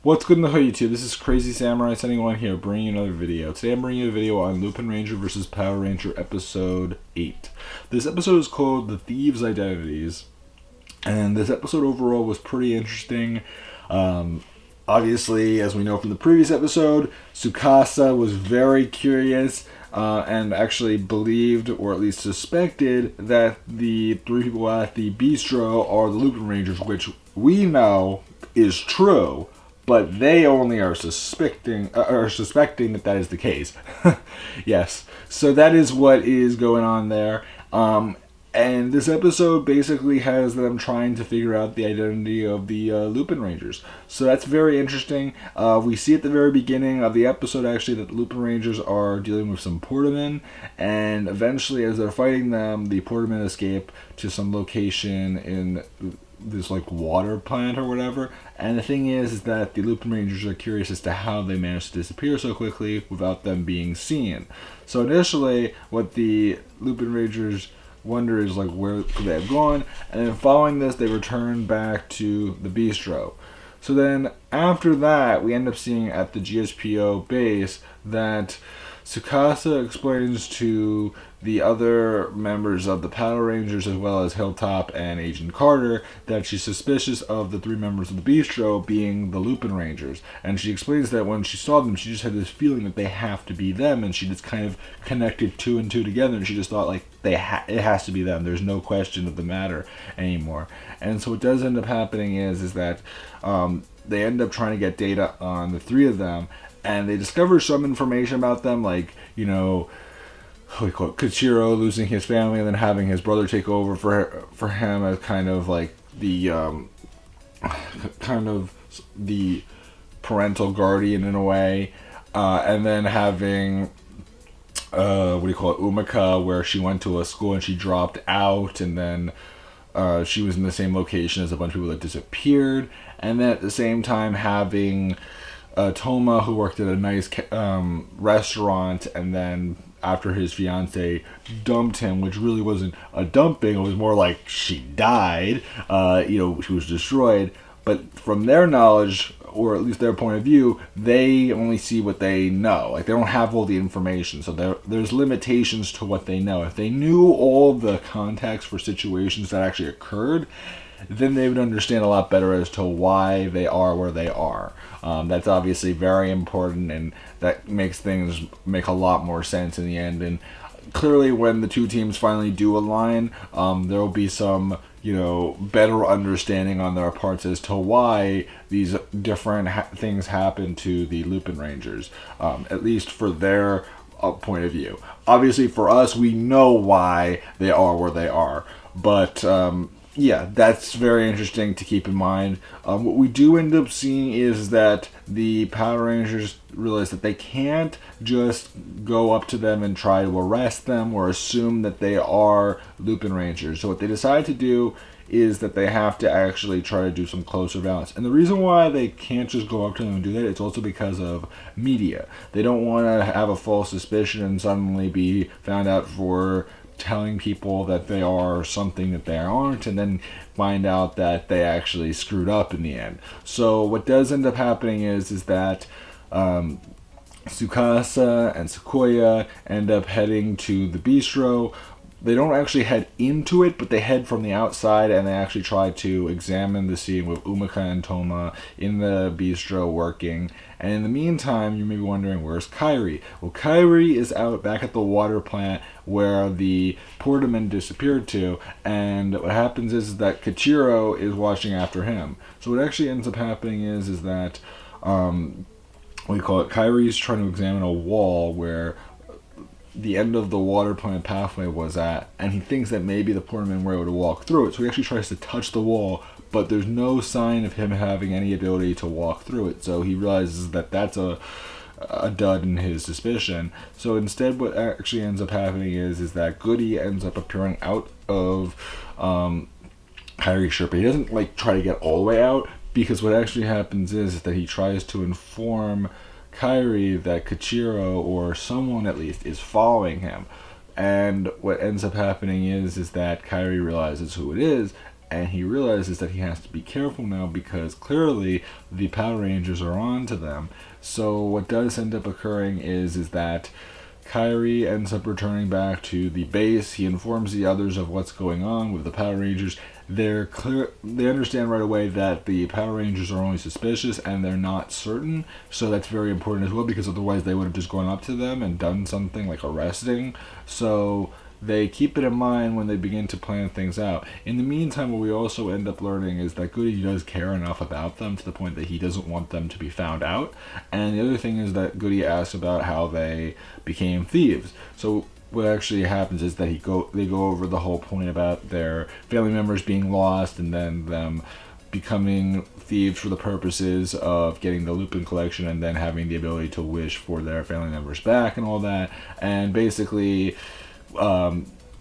What's good in the hood, YouTube? This is Crazy Samurai Setting One here, bringing you another video. Today I'm bringing you a video on Lupinranger vs. Patoranger episode 8. This episode is called The Thieves Identities, and this episode overall was pretty interesting. Obviously, as we know from the previous episode, Tsukasa was very curious and actually believed, or at least suspected, that the three people at the bistro are the Lupinrangers, which we know is true. But they only are suspecting that that is the case. Yes. So that is what is going on there. And this episode basically has them trying to figure out the identity of the Lupinrangers. So that's very interesting. We see at the very beginning of the episode, actually, that the Lupinrangers are dealing with some portamen. And eventually, as they're fighting them, the portamen escape to some location in this like water plant or whatever. And the thing is that the Lupinrangers are curious as to how they managed to disappear so quickly without them being seen. So initially, what the Lupinrangers wonder is like, where could they have gone? And then following this, they return back to the bistro. So then after that, we end up seeing at the GSPO base that Tsukasa explains to the other members of the Patorangers, as well as Hilltop and Agent Carter, that she's suspicious of the three members of the bistro being the Lupinrangers. And she explains that when she saw them, she just had this feeling that they have to be them, and she just kind of connected two and two together, and she just thought, like, it has to be them. There's no question of the matter anymore. And so what does end up happening is that they end up trying to get data on the three of them, and they discover some information about them, like, you know, we call it Kichiro losing his family and then having his brother take over for him as kind of like the parental guardian in a way, and then having Umika, where she went to a school and she dropped out, and then she was in the same location as a bunch of people that disappeared, and then at the same time having Toma, who worked at a nice restaurant, and then after his fiance dumped him, which really wasn't a dumping, it was more like she died, she was destroyed. But from their knowledge, or at least their point of view, they only see what they know. Like, they don't have all the information, so there's limitations to what they know. If they knew all the context for situations that actually occurred, then they would understand a lot better as to why they are where they are. That's obviously very important, and that makes things make a lot more sense in the end. And clearly, when the two teams finally do align, there will be some, better understanding on their parts as to why these different things happen to the Lupinrangers, at least for their point of view. Obviously, for us, we know why they are where they are, but yeah, that's very interesting to keep in mind. What we do end up seeing is that the Power Rangers realize that they can't just go up to them and try to arrest them or assume that they are Lupinrangers. So what they decide to do is that they have to actually try to do some close surveillance. And the reason why they can't just go up to them and do that, it's also because of media. They don't want to have a false suspicion and suddenly be found out for telling people that they are something that they aren't, and then find out that they actually screwed up in the end. So what does end up happening is that Tsukasa and Sequoia end up heading to the bistro. They don't actually head into it, but they head from the outside, and they actually try to examine the scene with Umika and Toma in the bistro working. And in the meantime, you may be wondering, where's Kairi? Well, Kairi is out back at the water plant where the portamen disappeared to, and what happens is that Kichiro is watching after him. So what actually ends up happening is that Kairi's trying to examine a wall where the end of the water plant pathway was at, and he thinks that maybe the portamen were able to walk through it. So he actually tries to touch the wall, but there's no sign of him having any ability to walk through it. So he realizes that that's a dud in his suspicion. So instead, what actually ends up happening is that Goody ends up appearing out of Kairi's shirt, but he doesn't try to get all the way out, because what actually happens is that he tries to inform Kairi that Kichiro, or someone at least, is following him. And what ends up happening is that Kairi realizes who it is, and he realizes that he has to be careful now because clearly the Patorangers are on to them. So what does end up occurring is that Kyrie ends up returning back to the base. He informs the others of what's going on with the Patorangers. They understand right away that the Patorangers are only suspicious and they're not certain. So that's very important as well, because otherwise they would have just gone up to them and done something like arresting. So they keep it in mind when they begin to plan things out. In the meantime, what we also end up learning is that Goody does care enough about them to the point that he doesn't want them to be found out. And the other thing is that Goody asks about how they became thieves. So what actually happens is that they go over the whole point about their family members being lost and then them becoming thieves for the purposes of getting the Lupin collection and then having the ability to wish for their family members back and all that. And basically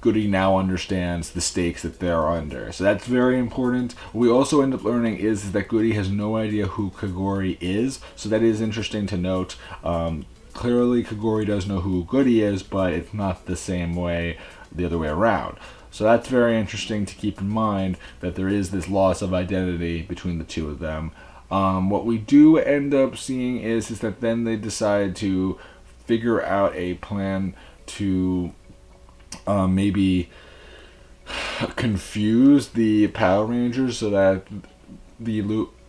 Goody now understands the stakes that they're under. So that's very important. What we also end up learning is that Goody has no idea who Kagori is. So that is interesting to note. Clearly Kagori does know who Goody is, but it's not the same way the other way around. So that's very interesting to keep in mind, that there is this loss of identity between the two of them. What we do end up seeing is that then they decide to figure out a plan to maybe confuse the Patorangers so that the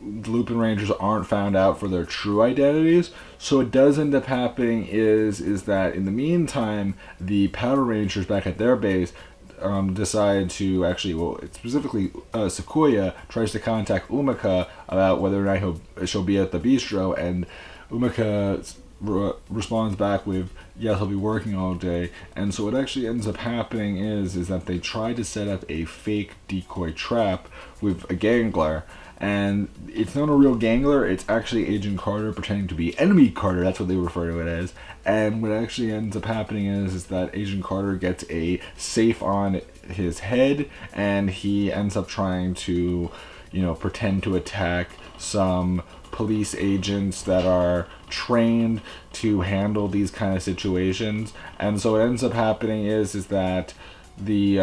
Lupinrangers aren't found out for their true identities. So what does end up happening is that in the meantime, the Patorangers back at their base decide to actually, well, specifically Sequoia tries to contact Umika about whether or not she'll be at the bistro, and Umika responds back with, yes, I'll be working all day. And so what actually ends up happening is that they try to set up a fake decoy trap with a gangler, and it's not a real gangler, it's actually Agent Carter pretending to be Enemy Carter, that's what they refer to it as. And what actually ends up happening is that Agent Carter gets a safe on his head, and he ends up trying to, pretend to attack some police agents that are trained to handle these kind of situations. And so what ends up happening is that the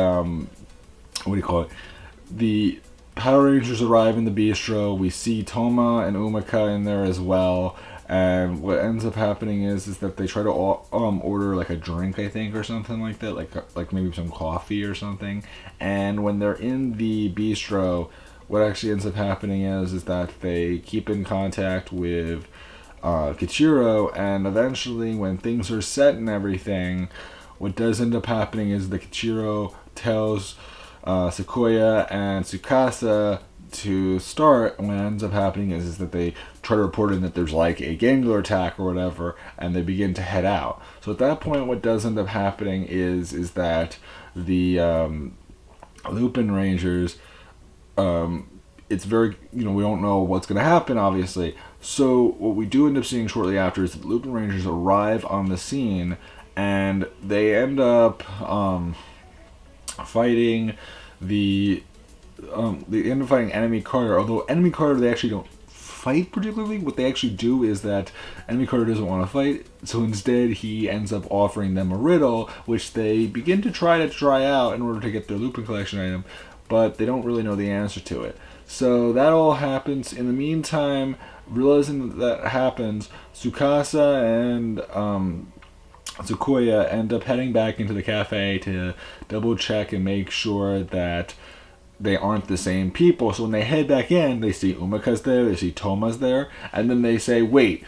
the Patorangers arrive in the bistro. We see Toma and Umika in there as well. And what ends up happening is that they try to order like a drink, I think, or something like that, like maybe some coffee or something. And when they're in the bistro, what actually ends up happening is that they keep in contact with Kichiro, and eventually when things are set and everything, what does end up happening is that Kichiro tells Sequoia and Tsukasa to start, and what ends up happening is that they try to report in that there's like a gangler attack or whatever, and they begin to head out. So at that point, what does end up happening is that the Lupinrangers, it's very, we don't know what's going to happen, obviously. So what we do end up seeing shortly after is that the Lupinrangers arrive on the scene, and they end up fighting Enemy Carter. Although Enemy Carter, they actually don't fight particularly. What they actually do is that Enemy Carter doesn't want to fight, so instead he ends up offering them a riddle, which they begin to try out in order to get their Lupin collection item, but they don't really know the answer to it. So that all happens. In the meantime, realizing that happens, Tsukasa and Sequoia end up heading back into the cafe to double check and make sure that they aren't the same people. So when they head back in, they see Umika's there, they see Toma's there, and then they say, wait,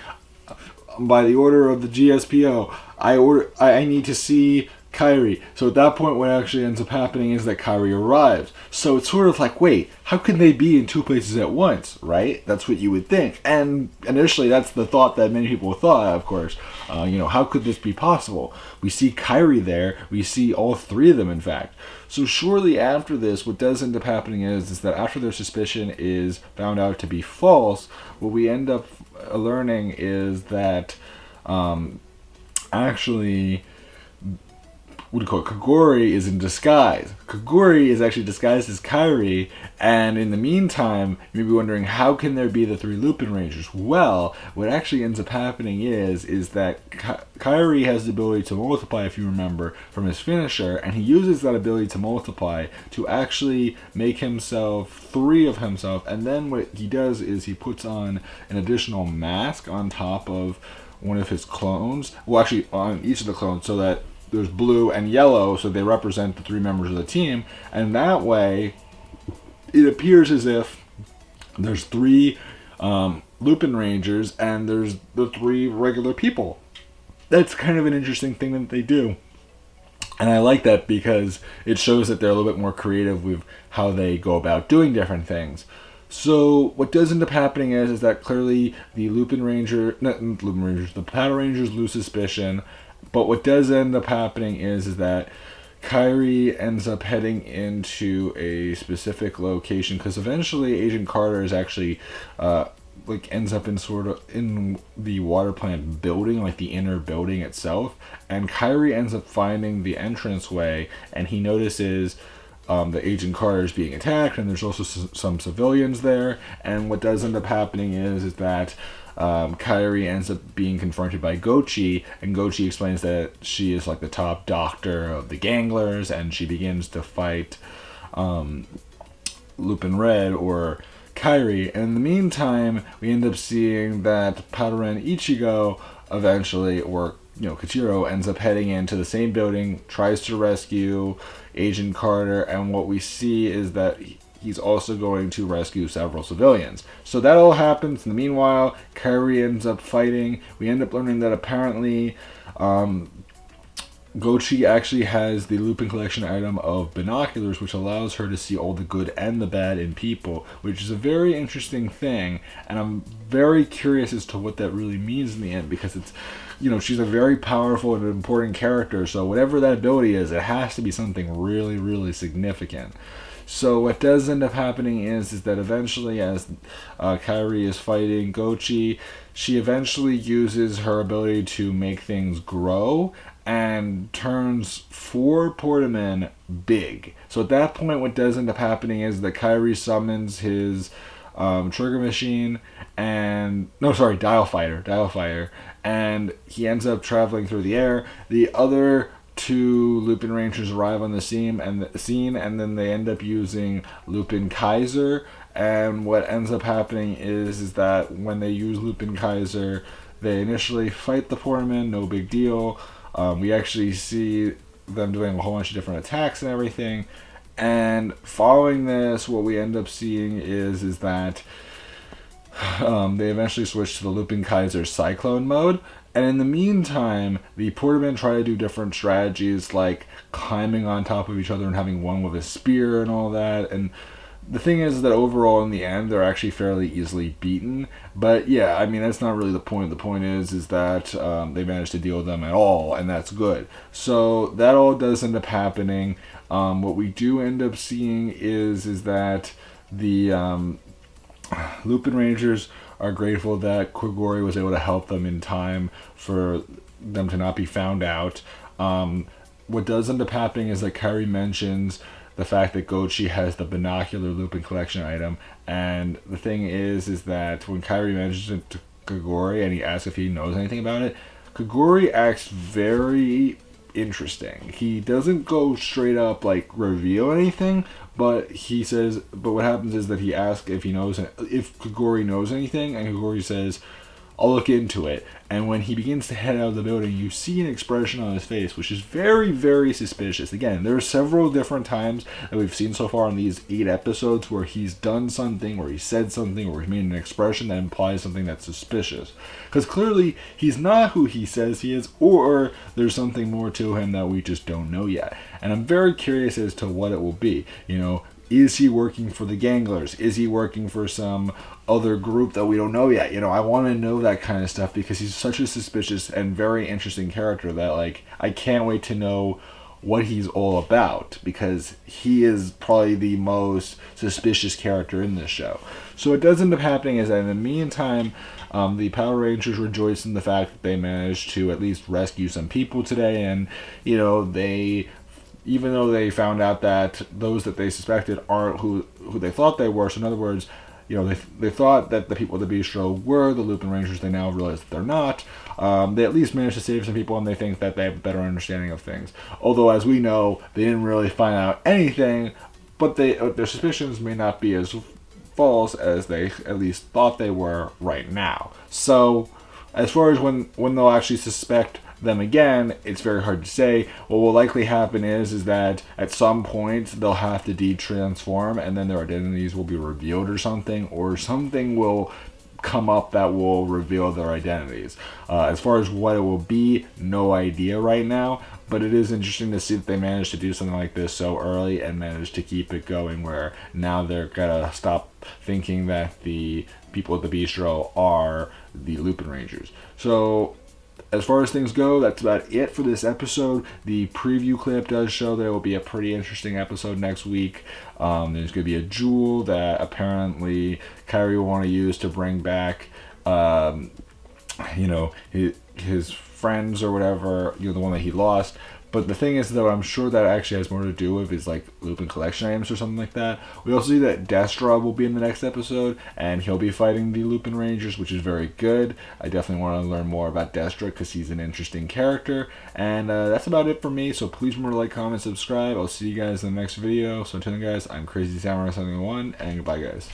by the order of the GSPO, I need to see Kyrie. So at that point, what actually ends up happening is that Kyrie arrives. So it's sort of like, wait, how can they be in two places at once, right? That's what you would think. And initially, that's the thought that many people thought, of course. How could this be possible? We see Kyrie there. We see all three of them, in fact. So shortly after this, what does end up happening is that after their suspicion is found out to be false, what we end up learning is that actually what do you call it? Kogori is in disguise. Kogori is actually disguised as Kairi, and in the meantime, you may be wondering, how can there be the 3 Lupinrangers? Well, what actually ends up happening is that Kairi has the ability to multiply, if you remember, from his finisher, and he uses that ability to multiply to actually make himself 3 of himself, and then what he does is he puts on an additional mask on top of one of his clones, well actually on each of the clones, so that there's blue and yellow, so they represent the 3 members of the team, and that way it appears as if there's 3 Lupinrangers and there's the 3 regular people. That's kind of an interesting thing that they do, and I like that because it shows that they're a little bit more creative with how they go about doing different things. So what does end up happening is that clearly the the Patorangers lose suspicion, but what does end up happening is that Kairi ends up heading into a specific location, because eventually Agent Carter is actually ends up in the water plant building, like the inner building itself, and Kairi ends up finding the entranceway, and he notices the Agent Carter is being attacked, and there's also some civilians there. And what does end up happening is that Kairi ends up being confronted by Gochi, and Gochi explains that she is like the top doctor of the Ganglers, and she begins to fight Lupin Red or Kairi. And in the meantime, we end up seeing that Patoran Ichigo eventually, or Kichiro, ends up heading into the same building, tries to rescue Agent Carter, and what we see is that he's also going to rescue several civilians. So that all happens. In the meanwhile, Kairi ends up fighting. We end up learning that apparently Gochi actually has the Lupin collection item of binoculars, which allows her to see all the good and the bad in people, which is a very interesting thing, and I'm very curious as to what that really means in the end, because it's, she's a very powerful and important character, so whatever that ability is, it has to be something really, really significant. So what does end up happening is that eventually, as Kairi is fighting Gochi, she eventually uses her ability to make things grow and turns 4 Portamen big. So at that point, what does end up happening is that Kairi summons his trigger machine dial fighter, and he ends up traveling through the air. The other 2 Lupinrangers arrive on the scene, and then they end up using Lupin Kaiser. And what ends up happening is that when they use Lupin Kaiser, they initially fight the Portamen, no big deal. We actually see them doing a whole bunch of different attacks and everything. And following this, what we end up seeing is that they eventually switch to the Lupin Kaiser Cyclone mode. And in the meantime, the Portamen try to do different strategies, like climbing on top of each other and having one with a spear and all that. And the thing is that overall, in the end, they're actually fairly easily beaten. But yeah, I mean, that's not really the point. The point is that they managed to deal with them at all, and that's good. So that all does end up happening. What we do end up seeing is that the Lupinrangers are grateful that Kogori was able to help them in time for them to not be found out. What does end up happening is that Kairi mentions the fact that Gochi has the binocular Lupin collection item, and the thing is that when Kairi mentions it to Kogori and he asks if he knows anything about it, Kogori acts very interesting. He doesn't go straight up reveal anything, but he says, but what happens is that he asks if Kogori knows anything, and Kogori says, I'll look into it. And when he begins to head out of the building, you see an expression on his face, which is very, very suspicious. Again, there are several different times that we've seen so far in these 8 episodes where he's done something, or he said something, or he made an expression that implies something that's suspicious. Because clearly, he's not who he says he is, or there's something more to him that we just don't know yet. And I'm very curious as to what it will be. Is he working for the Ganglers? Is he working for some other group that we don't know yet? I want to know that kind of stuff, because he's such a suspicious and very interesting character that I can't wait to know what he's all about, because he is probably the most suspicious character in this show. So what does end up happening is that in the meantime, The Power Rangers rejoice in the fact that they managed to at least rescue some people today, and even though they found out that those that they suspected aren't who they thought they were. So in other words, they thought that the people at the bistro were the Lupinrangers. They now realize that they're not. They at least managed to save some people, and they think that they have a better understanding of things. Although, as we know, they didn't really find out anything, but their suspicions may not be as false as they at least thought they were right now. So, as far as when they'll actually suspect them again, it's very hard to say. What will likely happen is that at some point they'll have to de-transform, and then their identities will be revealed or something will come up that will reveal their identities. As far as what it will be, no idea right now, but it is interesting to see that they managed to do something like this so early and managed to keep it going, where now they're gonna stop thinking that the people at the bistro are the Lupinrangers. So as far as things go, that's about it for this episode. The preview clip does show there will be a pretty interesting episode next week. There's going to be a jewel that apparently Kyrie will want to use to bring back, his friends or whatever, the one that he lost. But the thing is, though, I'm sure that actually has more to do with his Lupin collection items or something like that. We also see that Destra will be in the next episode, and he'll be fighting the Lupinrangers, which is very good. I definitely want to learn more about Destra because he's an interesting character. And that's about it for me. So please remember to like, comment, subscribe. I'll see you guys in the next video. So until then, guys, I'm Crazy Samurai 71, and goodbye, guys.